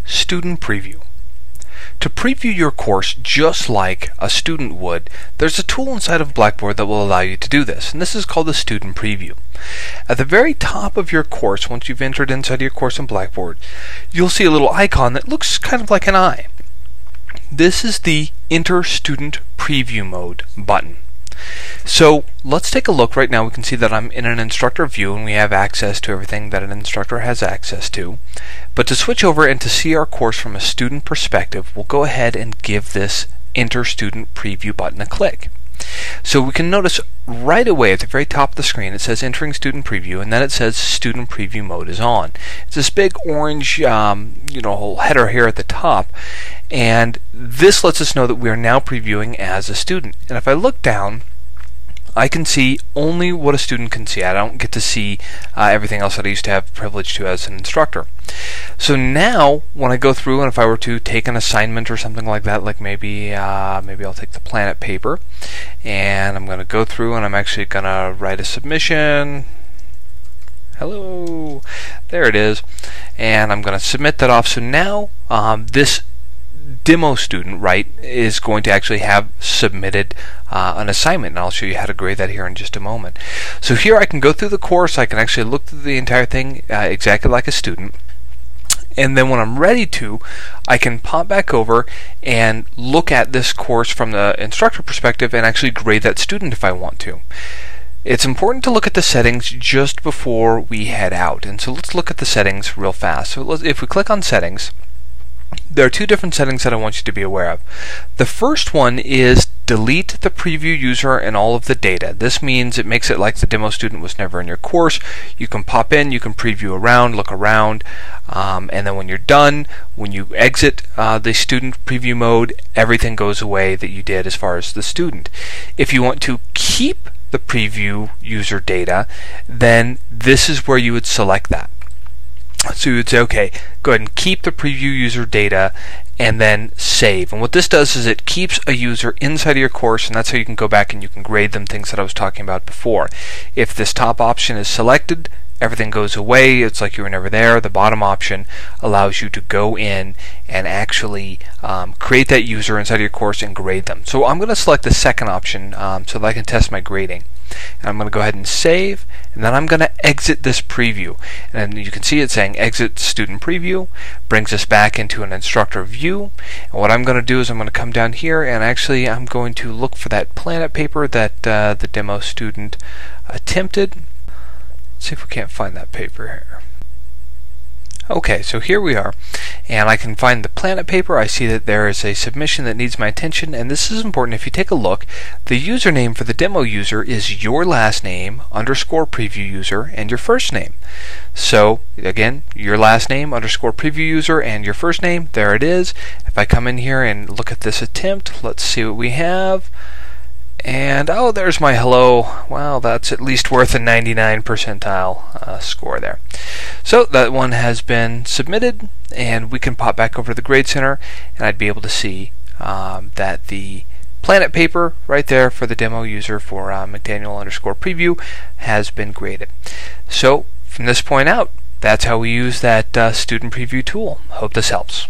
Student Preview. To preview your course just like a student would, there's a tool inside of Blackboard that will allow you to do this, and this is called the Student Preview. At the very top of your course, once you've entered inside your course in Blackboard, you'll see a little icon that looks kind of like an eye. This is the Enter Student Preview Mode button. So let's take a look. Right now we can see that I'm in an instructor view and we have access to everything that an instructor has access to. But to switch over and to see our course from a student perspective, we'll go ahead and give this Enter Student Preview button a click. So we can notice right away at the very top of the screen it says Entering Student Preview, and then it says Student Preview Mode is on. It's this big orange whole header here at the top, and this lets us know that we are now previewing as a student. And if I look down, I can see only what a student can see. I don't get to see everything else that I used to have privilege to as an instructor. So now when I go through, and if I were to take an assignment or something like that, like maybe I'll take the planet paper, and I'm going to go through and I'm actually going to write a submission. Hello, there it is, and I'm going to submit that off. So now this demo student, right, is going to actually have submitted an assignment, and I'll show you how to grade that here in just a moment. So here I can go through the course, I can actually look through the entire thing exactly like a student, and then when I'm ready to, I can pop back over and look at this course from the instructor perspective and actually grade that student if I want to. It's important to look at the settings just before we head out, and so let's look at the settings real fast. So if we click on settings, there are two different settings that I want you to be aware of. The first one is delete the preview user and all of the data. This means it makes it like the demo student was never in your course. You can pop in, you can preview around, look around, and then when you're done, when you exit the student preview mode, everything goes away that you did as far as the student. If you want to keep the preview user data, then this is where you would select that. So you would say, okay, go ahead and keep the preview user data and then save. And what this does is it keeps a user inside of your course, and that's how you can go back and you can grade them, things that I was talking about before. If this top option is selected, everything goes away. It's like you were never there. The bottom option allows you to go in and actually create that user inside of your course and grade them. So I'm going to select the second option so that I can test my grading. And I'm going to go ahead and save, and then I'm going to exit this preview. And you can see it saying Exit Student Preview, brings us back into an instructor view. And what I'm going to do is I'm going to come down here and actually I'm going to look for that planet paper that the demo student attempted. Let's see if we can't find that paper here. Okay, so here we are, and I can find the planet paper. I see that there is a submission that needs my attention, and this is important. If you take a look, the username for the demo user is your last name underscore preview user and your first name. So again, your last name underscore preview user and your first name, there it is. If I come in here and look at this attempt, let's see what we have. And oh, there's my hello. Well, that's at least worth a 99 percentile score there. So that one has been submitted, and we can pop back over to the Grade Center, and I'd be able to see that the planet paper right there for the demo user for McDaniel underscore preview has been graded. So from this point out, that's how we use that student preview tool. Hope this helps.